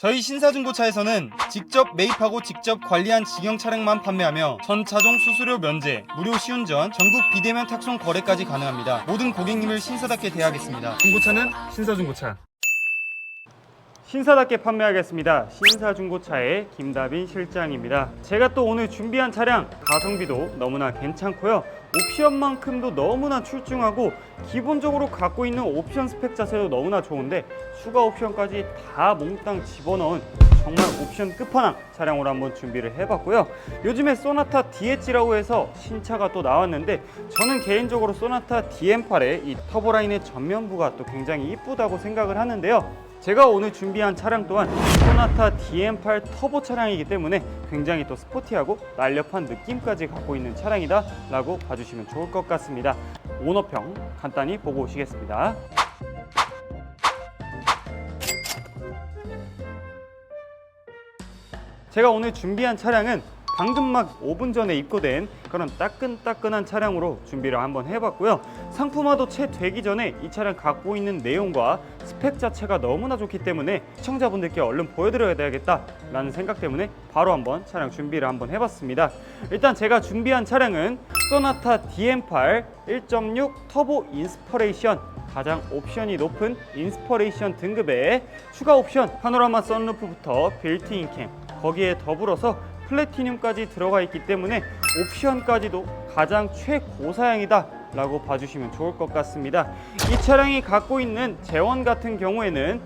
저희 신사중고차에서는 직접 매입하고 직접 관리한 직영 차량만 판매하며 전 차종 수수료 면제, 무료 시운전, 전국 비대면 탁송 거래까지 가능합니다. 모든 고객님을 신사답게 대하겠습니다. 중고차는 신사중고차. 신사답게 판매하겠습니다. 신사중고차의 김다빈 실장입니다. 제가 또 오늘 준비한 차량 가성비도 너무나 괜찮고요, 옵션만큼도 너무나 출중하고 기본적으로 갖고 있는 옵션 스펙 자체도 너무나 좋은데 추가 옵션까지 다 몽땅 집어넣은 정말 옵션 끝판왕 차량으로 한번 준비를 해봤고요. 요즘에 소나타 DH라고 해서 신차가 또 나왔는데 저는 개인적으로 소나타 DM8의 이 터보라인의 전면부가 또 굉장히 이쁘다고 생각을 하는데요. 제가 오늘 준비한 차량 또한 소나타 DM8 터보 차량이기 때문에 굉장히 또 스포티하고 날렵한 느낌까지 갖고 있는 차량이다 라고 봐주시면 좋을 것 같습니다. 오너평 간단히 보고 오시겠습니다. 제가 오늘 준비한 차량은 방금 막 5분 전에 입고된 그런 따끈따끈한 차량으로 준비를 한번 해봤고요. 상품화도 채 되기 전에 이 차량 갖고 있는 내용과 스펙 자체가 너무나 좋기 때문에 시청자분들께 얼른 보여드려야 되겠다 라는 생각 때문에 바로 한번 차량 준비를 한번 해봤습니다. 일단 제가 준비한 차량은 소나타 DM8 1.6 터보 인스퍼레이션, 가장 옵션이 높은 인스퍼레이션 등급의 추가 옵션 파노라마 선루프부터 빌트인 캠, 거기에 더불어서 플래티늄까지 들어가 있기 때문에 옵션까지도 가장 최고사양이다 라고 봐주시면 좋을 것 같습니다. 이 차량이 갖고 있는 재원 같은 경우에는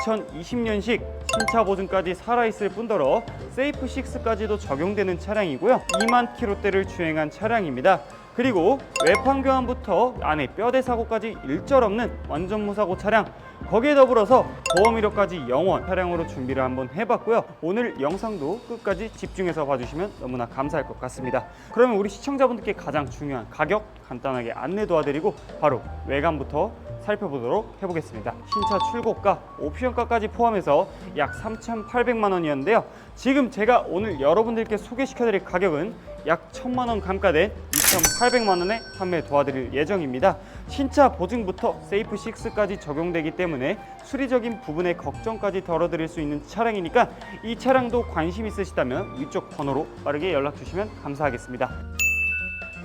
2020년식 신차 보증까지 살아있을 뿐더러 세이프 6까지도 적용되는 차량이고요, 2만 킬로대를 주행한 차량입니다. 그리고 외판 교환부터 안에 뼈대 사고까지 일절 없는 완전 무사고 차량, 거기에 더불어서 보험 이력까지 영원 차량으로 준비를 한번 해봤고요. 오늘 영상도 끝까지 집중해서 봐주시면 너무나 감사할 것 같습니다. 그러면 우리 시청자분들께 가장 중요한 가격 간단하게 안내 도와드리고 바로 외관부터 살펴보도록 해보겠습니다. 신차 출고가, 옵션가까지 포함해서 약 3,800만 원이었는데요. 지금 제가 오늘 여러분들께 소개시켜드릴 가격은 약 1,000만 원 감가된 2,800만 원에 판매 도와드릴 예정입니다. 신차 보증부터 세이프 6까지 적용되기 때문에 수리적인 부분의 걱정까지 덜어드릴 수 있는 차량이니까 이 차량도 관심 있으시다면 위쪽 번호로 빠르게 연락 주시면 감사하겠습니다.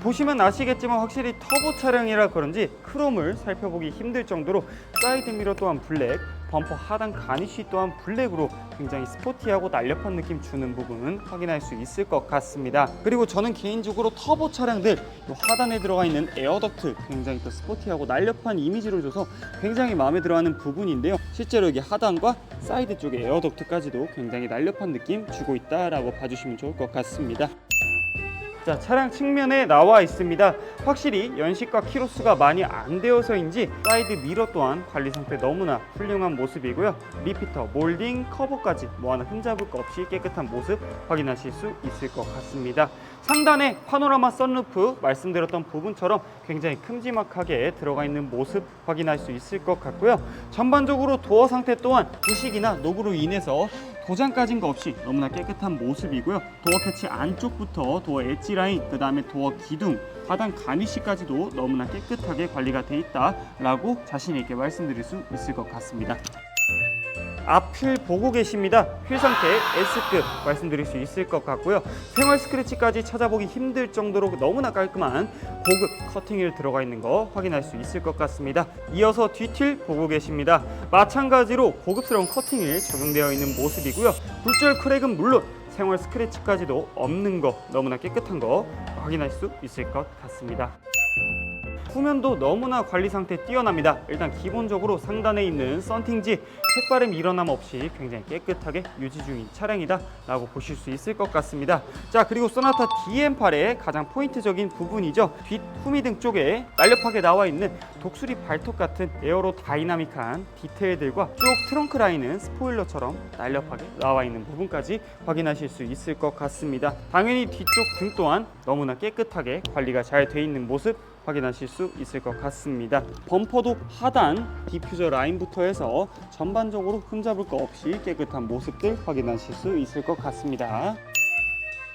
보시면 아시겠지만 확실히 터보 차량이라 그런지 크롬을 살펴보기 힘들 정도로 사이드 미러 또한 블랙, 범퍼 하단 가니쉬 또한 블랙으로 굉장히 스포티하고 날렵한 느낌 주는 부분은 확인할 수 있을 것 같습니다. 그리고 저는 개인적으로 터보 차량들 하단에 들어가 있는 에어덕트 굉장히 또 스포티하고 날렵한 이미지를 줘서 굉장히 마음에 들어하는 부분인데요. 실제로 여기 하단과 사이드 쪽에 에어덕트까지도 굉장히 날렵한 느낌 주고 있다라고 봐주시면 좋을 것 같습니다. 자, 차량 측면에 나와 있습니다. 확실히 연식과 키로수가 많이 안 되어서인지 사이드 미러 또한 관리 상태 너무나 훌륭한 모습이고요. 리피터, 몰딩, 커버까지 뭐 하나 흠잡을 거 없이 깨끗한 모습 확인하실 수 있을 것 같습니다. 상단에 파노라마 선루프 말씀드렸던 부분처럼 굉장히 큼지막하게 들어가 있는 모습 확인할 수 있을 것 같고요. 전반적으로 도어 상태 또한 부식이나 녹으로 인해서 도장 까진 거 없이 너무나 깨끗한 모습이고요. 도어 캐치 안쪽부터 도어 엣지 라인, 그 다음에 도어 기둥, 하단 가니쉬까지도 너무나 깨끗하게 관리가 돼 있다라고 자신 있게 말씀드릴 수 있을 것 같습니다. 앞휠 보고 계십니다. 휠 상태 S급 말씀드릴 수 있을 것 같고요. 생활 스크래치까지 찾아보기 힘들 정도로 너무나 깔끔한 고급 커팅휠 들어가 있는 거 확인할 수 있을 것 같습니다. 이어서 뒤휠 보고 계십니다. 마찬가지로 고급스러운 커팅휠 적용되어 있는 모습이고요. 굴절 크랙은 물론 생활 스크래치까지도 없는 거, 너무나 깨끗한 거 확인할 수 있을 것 같습니다. 후면도 너무나 관리 상태 뛰어납니다. 일단 기본적으로 상단에 있는 썬팅지 색바람 일어남 없이 굉장히 깨끗하게 유지 중인 차량이다 라고 보실 수 있을 것 같습니다. 자, 그리고 소나타 DM8의 가장 포인트적인 부분이죠. 뒷 후미등 쪽에 날렵하게 나와 있는 독수리 발톱 같은 에어로 다이나믹한 디테일들과 쭉 트렁크 라인은 스포일러처럼 날렵하게 나와 있는 부분까지 확인하실 수 있을 것 같습니다. 당연히 뒤쪽 등 또한 너무나 깨끗하게 관리가 잘 돼 있는 모습 확인하실 수 있을 것 같습니다. 범퍼도 하단 디퓨저 라인부터 해서 전반적으로 흠잡을 거 없이 깨끗한 모습들 확인하실 수 있을 것 같습니다.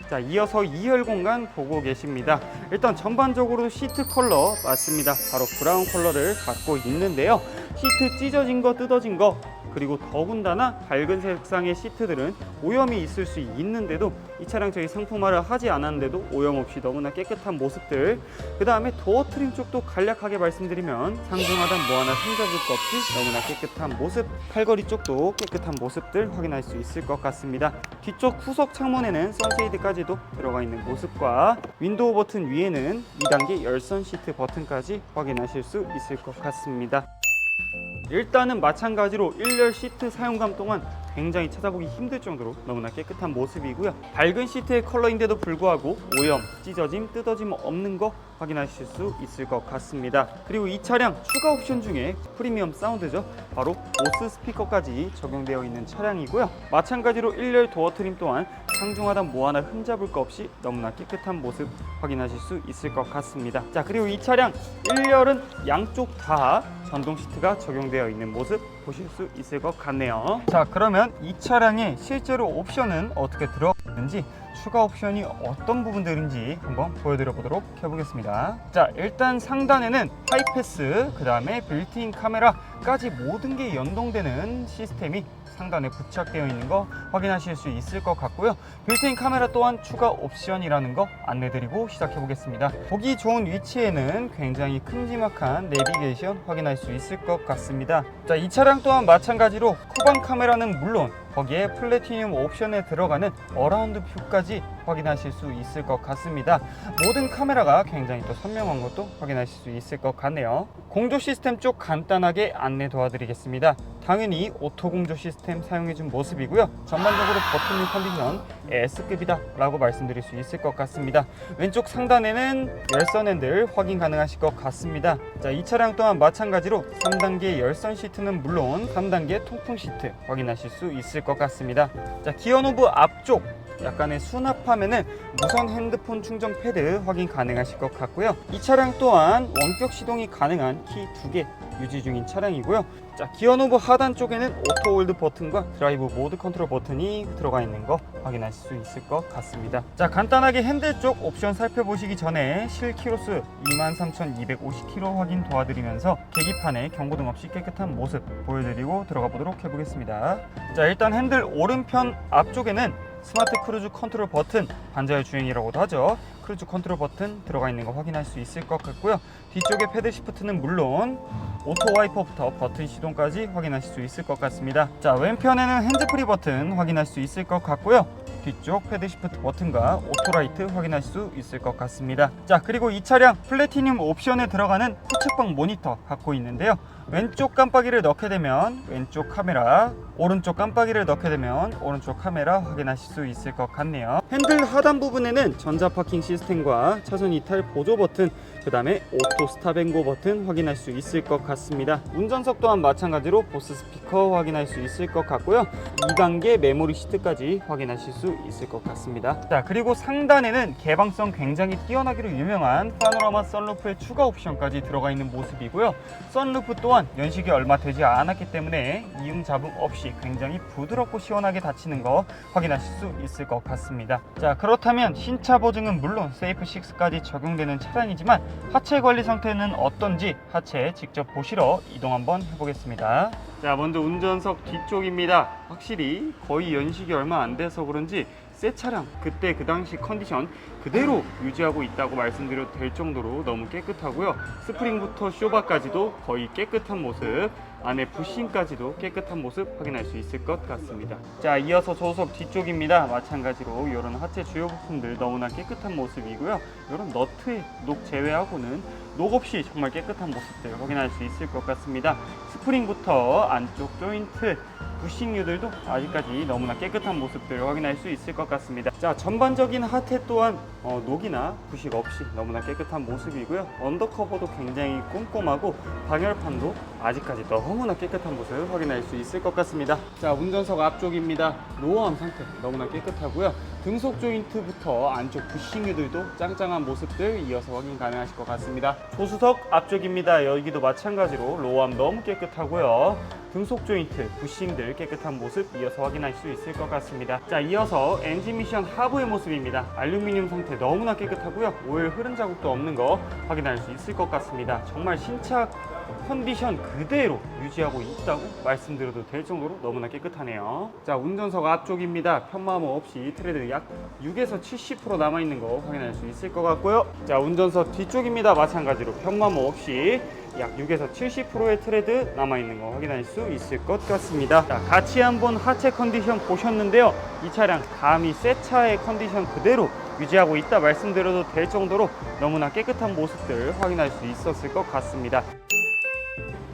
자, 이어서 2열 공간 보고 계십니다. 일단 전반적으로 시트 컬러 맞습니다. 바로 브라운 컬러를 갖고 있는데요. 시트 찢어진 거 뜯어진 거 그리고 더군다나 밝은 색상의 시트들은 오염이 있을 수 있는데도 이 차량 저희 상품화를 하지 않았는데도 오염 없이 너무나 깨끗한 모습들. 그 다음에 도어 트림 쪽도 간략하게 말씀드리면 상중하단 뭐 하나 흠잡을 것 없이 너무나 깨끗한 모습. 팔걸이 쪽도 깨끗한 모습들 확인할 수 있을 것 같습니다. 뒤쪽 후석 창문에는 선쉐이드까지도 들어가 있는 모습과 윈도우 버튼 위에는 2단계 열선 시트 버튼까지 확인하실 수 있을 것 같습니다. 일단은 마찬가지로 1열 시트 사용감 동안 굉장히 찾아보기 힘들 정도로 너무나 깨끗한 모습이고요. 밝은 시트의 컬러인데도 불구하고 오염, 찢어짐, 뜯어짐 없는 거 확인하실 수 있을 것 같습니다. 그리고 이 차량 추가 옵션 중에 프리미엄 사운드죠. 바로 보스 스피커까지 적용되어 있는 차량이고요. 마찬가지로 1열 도어 트림 또한 상중하단 뭐 하나 흠잡을 거 없이 너무나 깨끗한 모습 확인하실 수 있을 것 같습니다. 자, 그리고 이 차량 1열은 양쪽 다 전동 시트가 적용되어 있는 모습 보실 수 있을 것 같네요. 자, 그러면 이 차량의 실제로 옵션은 어떻게 들어가 있는지, 추가 옵션이 어떤 부분들인지 한번 보여드려 보도록 해보겠습니다. 자, 일단 상단에는 하이패스, 그 다음에 빌트인 카메라까지 모든 게 연동되는 시스템이 상단에 부착되어 있는 거 확인하실 수 있을 것 같고요. 빌트인 카메라 또한 추가 옵션이라는 거 안내드리고 시작해 보겠습니다. 보기 좋은 위치에는 굉장히 큼지막한 내비게이션 확인할 수 있을 것 같습니다. 자, 이 차량 또한 마찬가지로 후방 카메라는 물론 거기에 플래티늄 옵션에 들어가는 어라운드 뷰까지 확인하실 수 있을 것 같습니다. 모든 카메라가 굉장히 또 선명한 것도 확인하실 수 있을 것 같네요. 공조 시스템 쪽 간단하게 안내 도와드리겠습니다. 당연히 오토 공조 시스템 사용해준 모습이고요. 전반적으로 버튼류 컨디션 S급이다 라고 말씀드릴 수 있을 것 같습니다. 왼쪽 상단에는 열선 핸들 확인 가능하실 것 같습니다. 자, 이 차량 또한 마찬가지로 3단계 열선 시트는 물론 3단계 통풍 시트 확인하실 수 있을 것 같습니다. 자, 기어 노브 앞쪽 약간의 수납함에는 무선 핸드폰 충전 패드 확인 가능하실 것 같고요. 이 차량 또한 원격 시동이 가능한 키 2개 유지 중인 차량이고요. 자, 기어 노브 하단 쪽에는 오토 홀드 버튼과 드라이브 모드 컨트롤 버튼이 들어가 있는 거 확인하실 수 있을 것 같습니다. 자, 간단하게 핸들 쪽 옵션 살펴보시기 전에 실 키로수 23,250km 확인 도와드리면서 계기판에 경고등 없이 깨끗한 모습 보여드리고 들어가 보도록 해보겠습니다. 자, 일단 핸들 오른편 앞쪽에는 스마트 크루즈 컨트롤 버튼, 반자율 주행이라고도 하죠. 크루즈 컨트롤 버튼 들어가 있는 거 확인할 수 있을 것 같고요. 뒤쪽에 패드 시프트는 물론 오토 와이퍼부터 버튼 시동까지 확인하실 수 있을 것 같습니다. 자, 왼편에는 핸즈프리 버튼 확인할 수 있을 것 같고요. 뒤쪽 패드 시프트 버튼과 오토라이트 확인할 수 있을 것 같습니다. 자, 그리고 이 차량 플래티늄 옵션에 들어가는 후측방 모니터 갖고 있는데요. 왼쪽 깜빡이를 넣게 되면 왼쪽 카메라, 오른쪽 깜빡이를 넣게 되면 오른쪽 카메라 확인하실 수 있을 것 같네요. 핸들 하단 부분에는 전자 파킹 시스템과 차선 이탈 보조 버튼, 그 다음에 오토 스탑앤고 버튼 확인할 수 있을 것 같습니다. 운전석 또한 마찬가지로 보스 스피커 확인할 수 있을 것 같고요. 2단계 메모리 시트까지 확인하실 수 있을 것 같습니다. 자, 그리고 상단에는 개방성 굉장히 뛰어나기로 유명한 파노라마 썬루프의 추가 옵션까지 들어가 있는 모습이고요. 썬루프 또한 연식이 얼마 되지 않았기 때문에 이음 잡음 없이 굉장히 부드럽고 시원하게 닫히는 거 확인하실 수 있을 것 같습니다. 자, 그렇다면 신차 보증은 물론 세이프 6까지 적용되는 차량이지만 하체 관리 상태는 어떤지 하체 직접 보시러 이동 한번 해보겠습니다. 자, 먼저 운전석 뒤쪽입니다. 확실히 거의 연식이 얼마 안 돼서 그런지 새 차량 그때 그 당시 컨디션 그대로 유지하고 있다고 말씀드려도 될 정도로 너무 깨끗하고요. 스프링부터 쇼바까지도 거의 깨끗한 모습, 안에 부싱까지도 깨끗한 모습 확인할 수 있을 것 같습니다. 자, 이어서 조수석 뒤쪽입니다. 마찬가지로 이런 하체 주요 부품들 너무나 깨끗한 모습이고요. 이런 너트의 녹 제외하고는 녹 없이 정말 깨끗한 모습들 확인할 수 있을 것 같습니다. 스프링부터 안쪽 조인트, 부싱류들도 아직까지 너무나 깨끗한 모습들을 확인할 수 있을 것 같습니다. 자, 전반적인 하체 또한 녹이나 부식 없이 너무나 깨끗한 모습이고요. 언더커버도 굉장히 꼼꼼하고 방열판도 아직까지 너무나 깨끗한 모습을 확인할 수 있을 것 같습니다. 자, 운전석 앞쪽입니다. 노후함 상태 너무나 깨끗하고요. 등속 조인트부터 안쪽 부싱류들도 짱짱한 모습들 이어서 확인 가능하실 것 같습니다. 조수석 앞쪽입니다. 여기도 마찬가지로 로우함 너무 깨끗하고요. 등속 조인트, 부싱들 깨끗한 모습 이어서 확인할 수 있을 것 같습니다. 자, 이어서 엔진 미션 하부의 모습입니다. 알루미늄 상태 너무나 깨끗하고요. 오일 흐른 자국도 없는 거 확인할 수 있을 것 같습니다. 정말 신차 컨디션 그대로 유지하고 있다고 말씀드려도 될 정도로 너무나 깨끗하네요. 자, 운전석 앞쪽입니다. 편마모 없이 트레드 약 6에서 70% 남아있는 거 확인할 수 있을 것 같고요. 자, 운전석 뒤쪽입니다. 마찬가지로 편마모 없이 약 6에서 70%의 트레드 남아있는 거 확인할 수 있을 것 같습니다. 자, 같이 한번 하체 컨디션 보셨는데요. 이 차량 감히 새 차의 컨디션 그대로 유지하고 있다 말씀드려도 될 정도로 너무나 깨끗한 모습들 확인할 수 있었을 것 같습니다.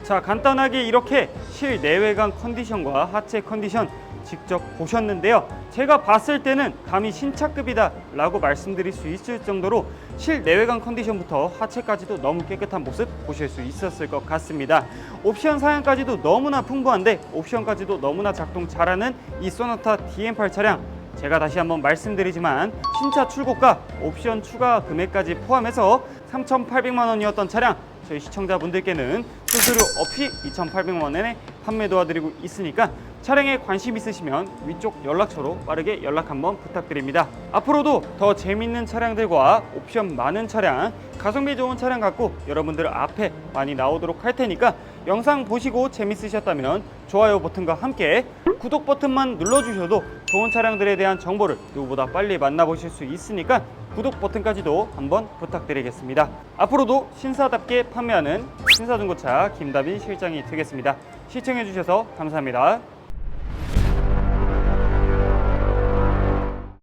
자, 간단하게 이렇게 실내외관 컨디션과 하체 컨디션 직접 보셨는데요. 제가 봤을 때는 감히 신차급이다 라고 말씀드릴 수 있을 정도로 실내외관 컨디션부터 하체까지도 너무 깨끗한 모습 보실 수 있었을 것 같습니다. 옵션 사양까지도 너무나 풍부한데 옵션까지도 너무나 작동 잘하는 이 소나타 DM8 차량, 제가 다시 한번 말씀드리지만 신차 출고가 옵션 추가 금액까지 포함해서 3,800만 원이었던 차량, 저희 시청자분들께는 수수료 없이 2,800만 원에 판매 도와드리고 있으니까 차량에 관심 있으시면 위쪽 연락처로 빠르게 연락 한번 부탁드립니다. 앞으로도 더 재밌는 차량들과 옵션 많은 차량, 가성비 좋은 차량 갖고 여러분들 앞에 많이 나오도록 할 테니까 영상 보시고 재밌으셨다면 좋아요 버튼과 함께 구독 버튼만 눌러주셔도 좋은 차량들에 대한 정보를 누구보다 빨리 만나보실 수 있으니까 구독 버튼까지도 한번 부탁드리겠습니다. 앞으로도 신사답게 판매하는 신사중고차 김다빈 실장이 되겠습니다. 시청해주셔서 감사합니다.